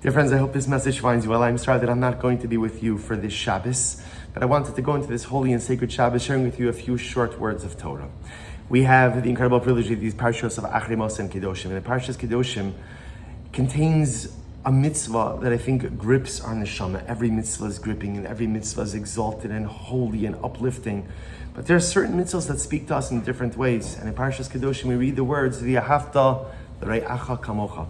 Dear friends, I hope this message finds you well. I'm sorry that I'm not going to be with you for this Shabbos, but I wanted to go into this holy and sacred Shabbos sharing with you a few short words of Torah. We have the incredible privilege of these parshas of Acharei and Kedoshim. And the parshas Kedoshim contains a mitzvah that I think grips our neshama. Every mitzvah is gripping and every mitzvah is exalted and holy and uplifting. But there are certain mitzvahs that speak to us in different ways. And in parshas Kedoshim we read the words, V'ahavta l're'acha kamocha.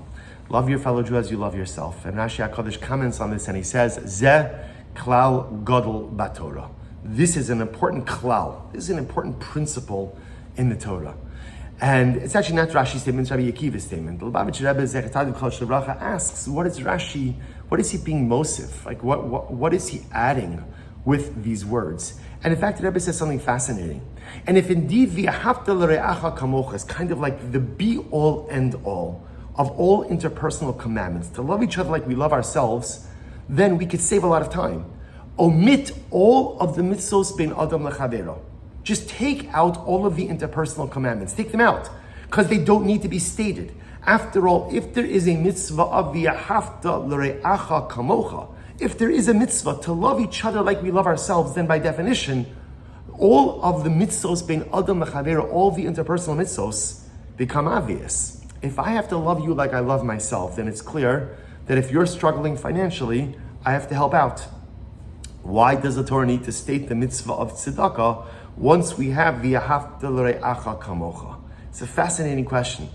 Love your fellow Jew as you love yourself. And Rashi HaKadosh comments on this and he says, Zeh klal gadol batorah. This is an important klal. This is an important principle in the Torah. And it's actually not Rashi's statement, it's Rabbi Akiva's statement. The Lubavitcher Rebbe Zechatadu Kol Shavracha asks, what is Rashi, what is he being mosif? Like what is he adding with these words? And in fact, the Rebbe says something fascinating. And if indeed V'ahavta l're'acha kamocha is kind of like the be-all, end-all of all interpersonal commandments, to love each other like we love ourselves, then we could save a lot of time. Omit all of the mitzvos bein adam lechavero. Just take out all of the interpersonal commandments. Take them out, because they don't need to be stated. After all, if there is a mitzvah of v'ahavta l're'acha kamocha, if there is a mitzvah to love each other like we love ourselves, then by definition, all of the mitzvos bein adam lechavero, all the interpersonal mitzvos, become obvious. If I have to love you like I love myself, then it's clear that if you're struggling financially, I have to help out. Why does the Torah need to state the mitzvah of tzedakah once we have v'ahavta l're'acha kamocha? It's a fascinating question.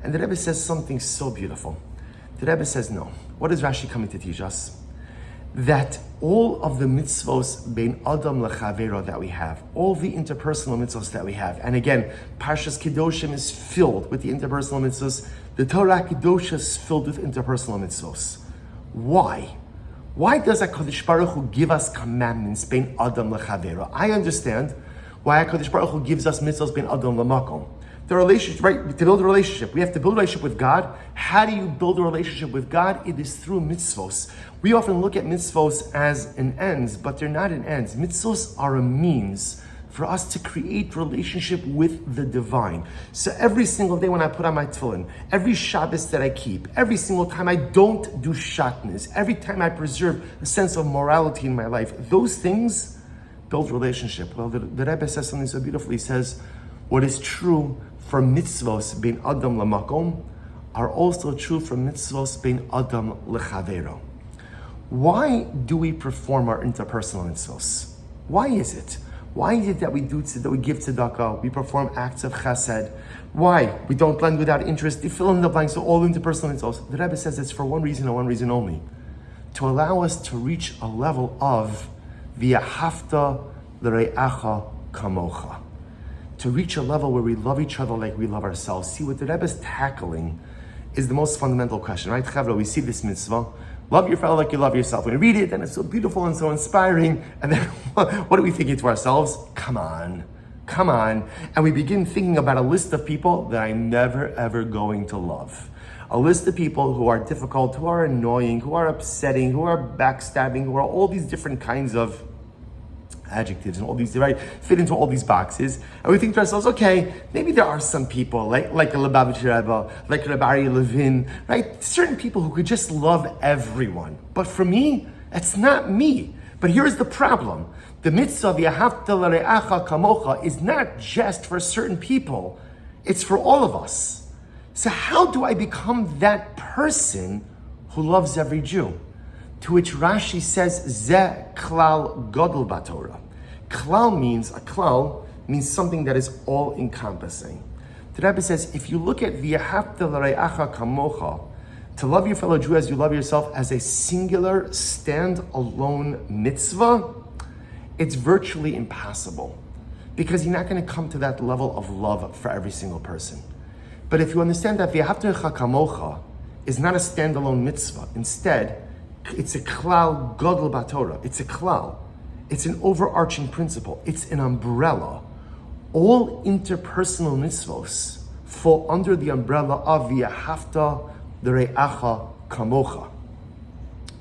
And the Rebbe says something so beautiful. The Rebbe says no. What is Rashi coming to teach us? That all of the mitzvos bein adam lechavero that we have, all the interpersonal mitzvos that we have, and again, Parshas Kedoshim is filled with the interpersonal mitzvos. The Torah Kedoshim is filled with interpersonal mitzvos. Why? Why does HaKadosh Baruch Hu give us commandments bein adam lechavero? I understand why HaKadosh Baruch Hu gives us mitzvos bein adam lemakom. The relationship, right? To build a relationship, we have to build a relationship with God. How do you build a relationship with God? It is through mitzvos. We often look at mitzvos as an ends, but they're not an ends. Mitzvos are a means for us to create relationship with the divine. So every single day when I put on my tefillin, every Shabbos that I keep, every single time I don't do shatnez, every time I preserve a sense of morality in my life, those things build relationship. Well, the Rebbe says something so beautifully. He says, what is true for mitzvos bein adam lamakom are also true for mitzvos bein adam lechavero. Why do we perform our interpersonal mitzvos? Why is it? Why is it that we give tzedakah, we perform acts of chesed? Why? We don't lend without interest. You fill in the blanks, so all interpersonal mitzvos. The Rebbe says it's for one reason and one reason only. To allow us to reach a level of v'ahavta l're'acha kamocha. To reach a level where we love each other like we love ourselves. See, what the Rebbe is tackling is the most fundamental question, right? Chavra, we see this mitzvah. Love your fellow like you love yourself. When we read it, and it's so beautiful and so inspiring, and then what are we thinking to ourselves? Come on. And we begin thinking about a list of people that I'm never ever going to love. A list of people who are difficult, who are annoying, who are upsetting, who are backstabbing, who are all these different kinds of adjectives and all these, right, fit into all these boxes. And we think to ourselves, okay, maybe there are some people like a Lubavitcher Rebbe, like Rabbi Aryeh Levin, right? Certain people who could just love everyone. But for me, it's not me. But here's the problem. The mitzvah v'ahavta l're'acha kamocha is not just for certain people. It's for all of us. So how do I become that person who loves every Jew? To which Rashi says, Zeh klal gadol batorah. Klal means something that is all-encompassing. The Rebbe says, if you look at v'ahavta l're'acha kamocha, to love your fellow Jew as you love yourself as a singular, stand-alone mitzvah, it's virtually impossible. Because you're not going to come to that level of love for every single person. But if you understand that v'ahavta l're'acha kamocha is not a standalone mitzvah, instead, it's a klal gadol batorah. It's a klal. It's an overarching principle. It's an umbrella. All interpersonal mitzvos fall under the umbrella of v'ahavta l're'acha kamocha.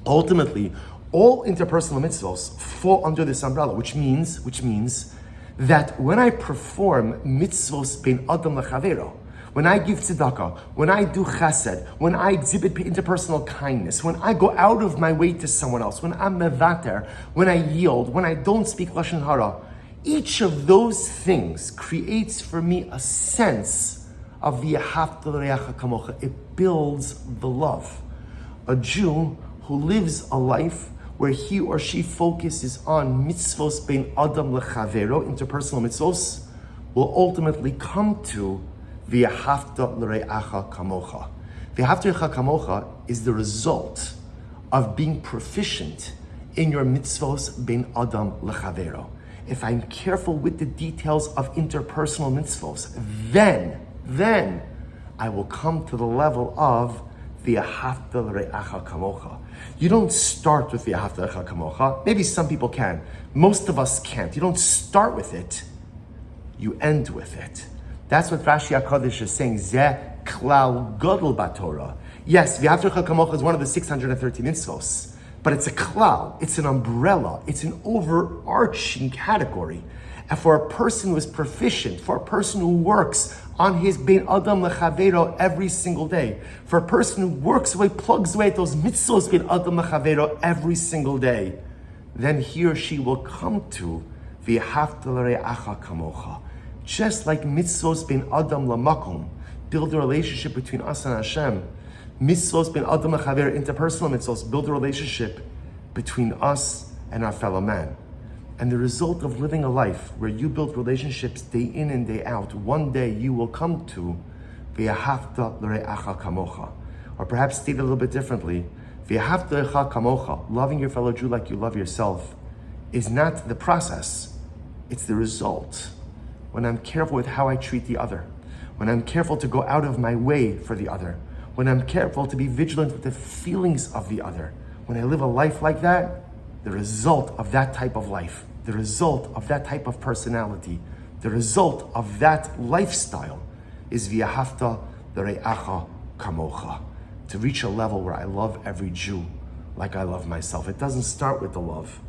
Ultimately, all interpersonal mitzvos fall under this umbrella, which means that when I perform mitzvos bein adam lechavero, when I give tzedakah, when I do chesed, when I exhibit interpersonal kindness, when I go out of my way to someone else, when I'm mevater, when I yield, when I don't speak lashon hara, each of those things creates for me a sense of v'ahavta l'reacha kamocha. It builds the love. A Jew who lives a life where he or she focuses on mitzvos bein adam lechavero, interpersonal mitzvos, will ultimately come to v'ahavta l'reacha kamocha. V'ahavta l'reacha kamocha is the result of being proficient in your mitzvos bein adam lechavero. If I'm careful with the details of interpersonal mitzvos, then I will come to the level of v'ahavta l'reacha kamocha. You don't start with v'ahavta l'reacha kamocha. Maybe some people can. Most of us can't. You don't start with it. You end with it. That's what Rashi HaKadosh is saying. Zeh klal gadol b'Torah. Yes, v'ahavta l'reacha kamocha is one of the 613 mitzvos. But it's a klal, it's an umbrella, it's an overarching category. And for a person who is proficient, for a person who works on his bein adam lechavero every single day, for a person who works away, plugs away at those mitzvos bein adam lechavero every single day, then he or she will come to v'ahavta l'reacha kamocha. Just like mitzvos bein adam lamakom build a relationship between us and Hashem, mitzvos bein adam lechaver, interpersonal mitzvos, build a relationship between us and our fellow man. And the result of living a life where you build relationships day in and day out, one day you will come to v'ahavta l'reacha kamocha. Or perhaps stated a little bit differently, v'ahavta l'reacha kamocha, loving your fellow Jew like you love yourself, is not the process, it's the result. When I'm careful with how I treat the other, when I'm careful to go out of my way for the other, when I'm careful to be vigilant with the feelings of the other, when I live a life like that, the result of that type of life, the result of that type of personality, the result of that lifestyle is v'ahavta l'reacha kamocha. To reach a level where I love every Jew like I love myself. It doesn't start with the love.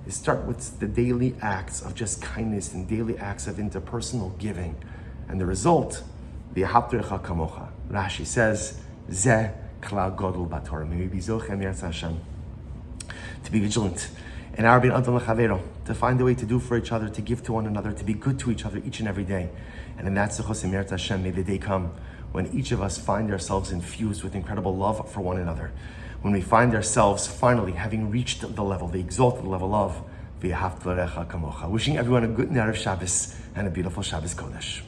It starts with the daily acts of just kindness and daily acts of interpersonal giving. And the result, v'ahavta l'reacha kamocha. Rashi says, Zeh klal gadol b'Torah. May we be zochem Yirtzeh Hashem to be vigilant in our bein adam lechavero, to find a way to do for each other, to give to one another, to be good to each other each and every day. And in that zechus Yirtzeh Hashem, may the day come when each of us find ourselves infused with incredible love for one another. When we find ourselves finally having reached the level, the exalted level of v'ahavta l'reacha kamocha. Wishing everyone a good night of Shabbos and a beautiful Shabbos Kodesh.